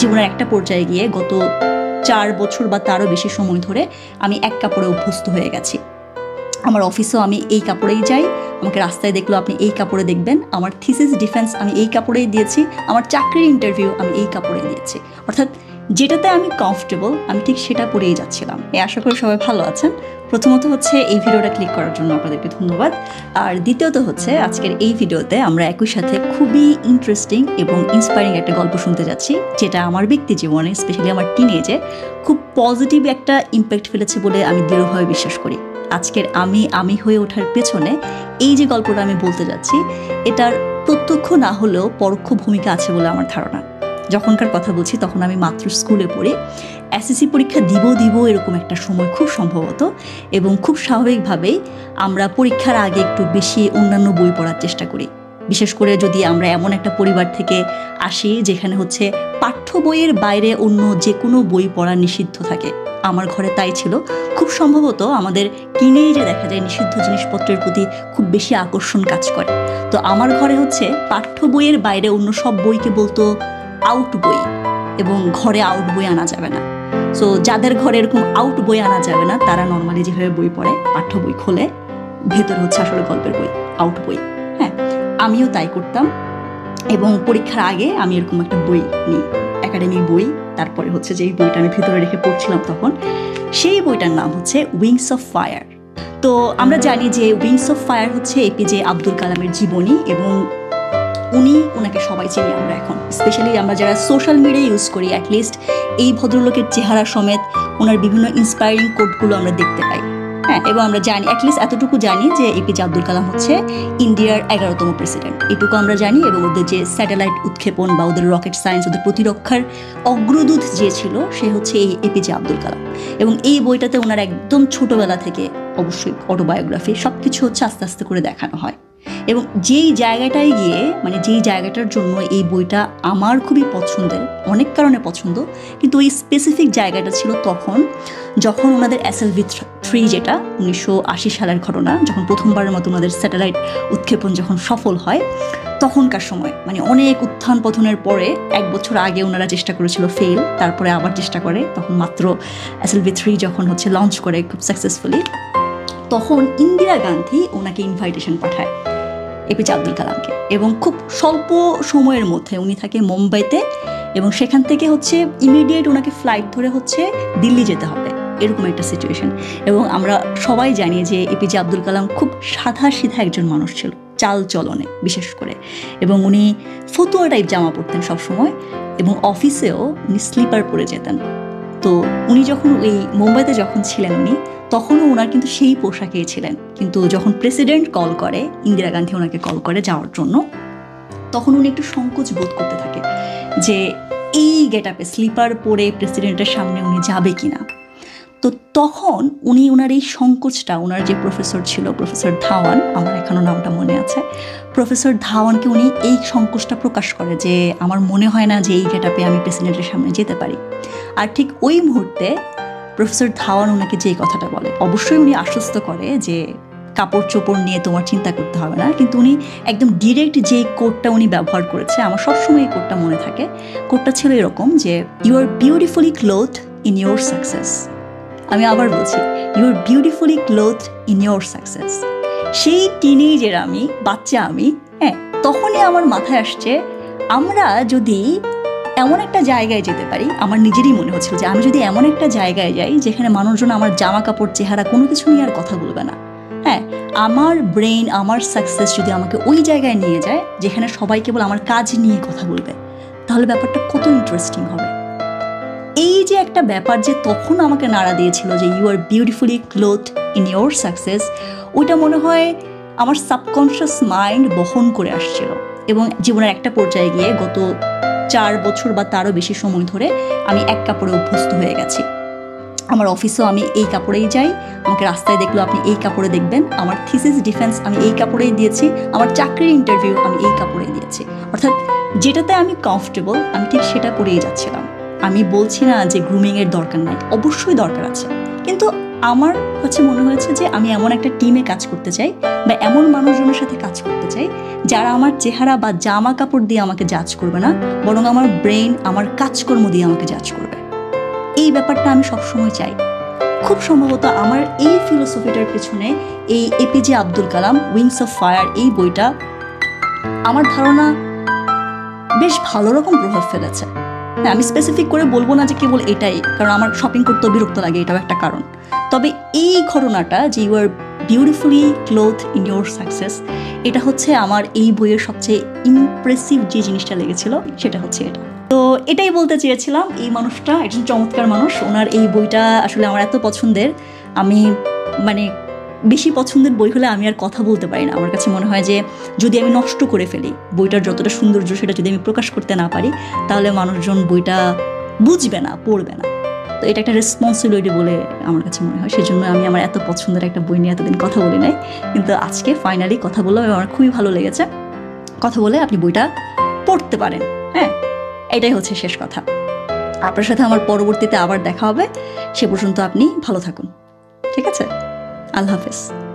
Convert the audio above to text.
জীবনের একটা পর্যায়ে গিয়ে গত 4 বছর বা তারও বেশি সময় ধরে আমি এক কাপড়ে অভ্যস্ত হয়ে গেছি। আমার অফিসেও আমি এই কাপড়েই যাই, আমাকে রাস্তায় দেখলেও আপনি এই কাপড়ে দেখবেন। আমার থিসিস ডিফেন্স আমি এই কাপড়েই দিয়েছি, আমার চাকরির ইন্টারভিউ আমি এই কাপড়েই দিয়েছি। অর্থাৎ যেটাতে আমি কমফোর্টেবল আমি ঠিক সেটা পরেই যাচ্ছিলাম। আশা করি সবাই ভালো আছেন। প্রথমত হচ্ছে এই ভিডিওটা ক্লিক করার জন্য আপনাদেরকে ধন্যবাদ। আর দ্বিতীয়ত হচ্ছে আজকের এই ভিডিওতে আমরা একই সাথে খুবই ইন্টারেস্টিং এবং ইন্সপায়ারিং একটা গল্প শুনতে যাচ্ছি, যেটা আমার ব্যক্তি জীবনে স্পেশালি আমার টিনেজে খুব পজিটিভ একটা ইম্প্যাক্ট ফেলেছে বলে আমি দৃঢ়ভাবে বিশ্বাস করি। আজকের আমি হয়ে ওঠার পেছনে এই যে গল্পটা আমি বলতে যাচ্ছি, এটার প্রত্যক্ষ না হলেও পরোক্ষ ভূমিকা আছে বলে আমার ধারণা। যখনকার কথা বলছি তখন আমি মাত্র স্কুলে পড়ি, এসএসসি পরীক্ষা দিব এরকম একটা সময় খুব সম্ভবত, এবং খুব স্বাভাবিকভাবেই আমরা পরীক্ষার আগে একটু বেশি অন্যান্য বই পড়ার চেষ্টা করি। বিশেষ করে যদি আমরা এমন একটা পরিবার থেকে আসি যেখানে হচ্ছে পাঠ্য বইয়ের বাইরে অন্য যে কোনো বই পড়া নিষিদ্ধ থাকে। আমার ঘরে তাই ছিল। খুব সম্ভবত আমাদের টিনেজে দেখা যায় নিষিদ্ধ জিনিসপত্রের প্রতি খুব বেশি আকর্ষণ কাজ করে। তো আমার ঘরে হচ্ছে পাঠ্য বইয়ের বাইরে অন্য সব বইকে বলতো আউট বই, এবং ঘরে আউট বই আনা যাবে না। সো যাদের ঘরে এরকম আউট বই আনা যাবে না তারা নর্মালি যেভাবে বই পড়ে পাঠ্য বই খোলে, ভেতর হচ্ছে আসলে গল্পের বই, আউট বই। হ্যাঁ, আমিও তাই করতাম। এবং পরীক্ষার আগে আমি এরকম একটা বই নিই, একাডেমিক বই। তারপরে হচ্ছে যে এই বইটা আমি ভিতরে রেখে পড়ছিলাম তখন, সেই বইটার নাম হচ্ছে উইংস অফ ফায়ার। তো আমরা জানি যে উইংস অফ ফায়ার হচ্ছে এপিজে আব্দুল কালামের জীবনী, এবং ওনাকে সবাই চিনি আমরা এখন, স্পেশালি আমরা যারা সোশ্যাল মিডিয়া ইউজ করি। অ্যাটলিস্ট এই ভদ্রলোকের চেহারা সমেত ওনার বিভিন্ন ইন্সপায়ারিং কোটগুলো আমরা দেখতে পাই। হ্যাঁ, এবং আমরা জানি, অ্যাটলিস্ট এতটুকু জানি যে এপিজে আব্দুল কালাম হচ্ছে ইন্ডিয়ার 11তম প্রেসিডেন্ট, এটুকু আমরা জানি। এবং ওদের যে স্যাটেলাইট উৎক্ষেপণ বা ওদের রকেট সায়েন্স, ওদের প্রতিরক্ষার অগ্রদূত যে ছিল সে হচ্ছে এই এপিজে আব্দুল কালাম। এবং এই বইটাতে ওনার একদম ছোটবেলা থেকে অবশ্যই অটোবায়োগ্রাফি সব কিছু হচ্ছে আস্তে আস্তে করে দেখানো হয়। এবং যেই জায়গাটায় গিয়ে, মানে যেই জায়গাটার জন্য এই বইটা আমার খুবই পছন্দের, অনেক কারণে পছন্দ, কিন্তু ওই স্পেসিফিক জায়গাটা ছিল তখন যখন ওনাদের SLV-3, যেটা 1980 সালের ঘটনা, যখন প্রথমবারের মতো ওনাদের স্যাটেলাইট উৎক্ষেপণ যখন সফল হয়, তখনকার সময়, মানে অনেক উত্থান পতনের পরে 1 বছর আগে ওনারা চেষ্টা করেছিল, ফেল, তারপরে আবার চেষ্টা করে, তখন মাত্র SLV-3 যখন হচ্ছে লঞ্চ করে খুব সাকসেসফুলি, তখন ইন্দিরা গান্ধী ওনাকে ইনভাইটেশন পাঠায় এপিজে আব্দুল কালামকে। এবং খুব স্বল্প সময়ের মধ্যে উনি থাকে মুম্বাইতে, এবং সেখান থেকে হচ্ছে ইমিডিয়েট ওনাকে ফ্লাইট ধরে হচ্ছে দিল্লি যেতে হবে, এরকম একটা সিচুয়েশন। এবং আমরা সবাই জানি যে এপিজে আব্দুল কালাম খুব সাদা সিধা একজন মানুষ ছিল, চাল চলনে বিশেষ করে। এবং উনি ফতুয়া টাইপ জামা পরতেন সবসময়, এবং অফিসেও উনি স্লিপার পরে যেতেন। তো উনি যখন ওই মুম্বাইতে যখন ছিলেন উনি তখনও ওনার কিন্তু সেই পোশাকেই ছিলেন। কিন্তু যখন প্রেসিডেন্ট কল করে, ইন্দিরা গান্ধী ওনাকে কল করে যাওয়ার জন্য, তখন উনি একটু সংকোচ বোধ করতে থাকে যে এই গেটআপে স্লিপার পরে প্রেসিডেন্টের সামনে উনি যাবে কিনা। তো তখন উনি ওনার এই সংকোচটা, ওনার যে প্রফেসর ছিল, প্রফেসর ধাওয়ান, আমার এখনও নামটা মনে আছে, প্রফেসর ধাওয়ানকে উনি এই সংকোচটা প্রকাশ করে যে আমার মনে হয় না যে এই গেটআপে আমি প্রেসিডেন্টের সামনে যেতে পারি। আর ঠিক ওই মুহূর্তে প্রফেসর ধাওয়ান ওনাকে যে কথাটা বলে, অবশ্যই উনি আশ্বস্ত করে যে কাপড় চোপড় নিয়ে তোমার চিন্তা করতে হবে না, কিন্তু উনি একদম ডিরেক্ট যে কোটটা উনি ব্যবহার করেছে, আমার সবসময় এই কোটটা মনে থাকে। কোটটা ছিল এরকম যে you are beautifully clothed in your success. আমি আবার বলছি, you are beautifully clothed in your success. সেই টিনেজের আমি, বাচ্চা আমি, হ্যাঁ, তখনই আমার মাথায় আসছে আমরা যদি এমন একটা জায়গায় যেতে পারি, আমার নিজেরই মনে হচ্ছিল যে আমি যদি এমন একটা জায়গায় যাই যেখানে মানুষজন আমার জামা কাপড়, চেহারা, কোনো কিছু নিয়ে আর কথা বলবে না। হ্যাঁ, আমার ব্রেন, আমার সাকসেস যদি আমাকে ওই জায়গায় নিয়ে যায় যেখানে সবাই কেবল আমার কাজ নিয়ে কথা বলবে, তাহলে ব্যাপারটা কত ইন্টারেস্টিং হবে। এই যে একটা ব্যাপার যে তখন আমাকে নাড়া দিয়েছিল যে you are beautifully clothed in your success, ওইটা মনে হয় আমার সাবকনশিয়াস মাইন্ড বহন করে আসছিল। এবং জীবনের একটা পর্যায়ে গিয়ে গত 4 বছর বা তারও বেশি সময় ধরে আমি এক কাপড়ে অভ্যস্ত হয়ে গেছি। আমার অফিসেও আমি এই কাপড়েই যাই, আমাকে রাস্তায় দেখলেও আপনি এই কাপড়ে দেখবেন। আমার থিসিস ডিফেন্স আমি এই কাপড়েই দিয়েছি, আমার চাকরির ইন্টারভিউ আমি এই কাপড়েই দিয়েছি। অর্থাৎ যেটাতে আমি কমফোর্টেবল আমি ঠিক সেটা পরেই যাচ্ছিলাম। আমি বলছি না যে গ্রুমিংয়ের দরকার নাই, অবশ্যই দরকার আছে, কিন্তু আমার হচ্ছে মনে হয়েছে যে আমি এমন একটা টিমে কাজ করতে চাই বা এমন মানুষজনের সাথে কাজ করতে চাই যারা আমার চেহারা বা জামা কাপড় দিয়ে আমাকে জাজ করবে না, বরং আমার ব্রেন, আমার কাজকর্ম দিয়ে আমাকে জাজ করবে। এই ব্যাপারটা আমি সবসময় চাই। খুব সম্ভবত আমার এই ফিলোসফিটার পেছনে এই APJ Abdul Kalam wings of fire এই বইটা আমার ধারণা বেশ ভালো রকম প্রভাব ফেলেছে। হ্যাঁ, আমি স্পেসিফিক করে বলবো না যে কেবল এটাই, কারণ আমার শপিং করতে বিরক্ত লাগে, এটাও একটা কারণ। তবে এই ঘটনাটা যে you are beautifully cloth in your success, এটা হচ্ছে আমার এই বইয়ের সবচেয়ে ইমপ্রেসিভ যে জিনিসটা লেগেছিল, সেটা হচ্ছে এটা। তো এটাই বলতে চেয়েছিলাম। এই মানুষটা একজন চমৎকার মানুষ, ওনার এই বইটা আসলে আমার এত পছন্দের। আমি মানে বেশি পছন্দের বই হলে আমি আর কথা বলতে পারি না। আমার কাছে মনে হয় যে যদি আমি নষ্ট করে ফেলি বইটার যতটা সৌন্দর্য, সেটা যদি আমি প্রকাশ করতে না পারি, তাহলে মানুষজন বইটা বুঝবে না, পড়বে না। তো এটা একটা রেসপন্সিবিলিটি বলে আমার কাছে মনে হয়। সেজন্য আমি আমার এত পছন্দের একটা বই নিয়ে এতদিন কথা বলি নাই, কিন্তু আজকে ফাইনালি কথা বললাম এবং আমার খুবই ভালো লেগেছে। কথা বলে আপনি বইটা পড়তে পারেন। হ্যাঁ, এটাই হচ্ছে শেষ কথা। আপনার সাথে আমার পরবর্তীতে আবার দেখা হবে। সে পর্যন্ত আপনি ভালো থাকুন। ঠিক আছে? আল্লাহ হাফেজ।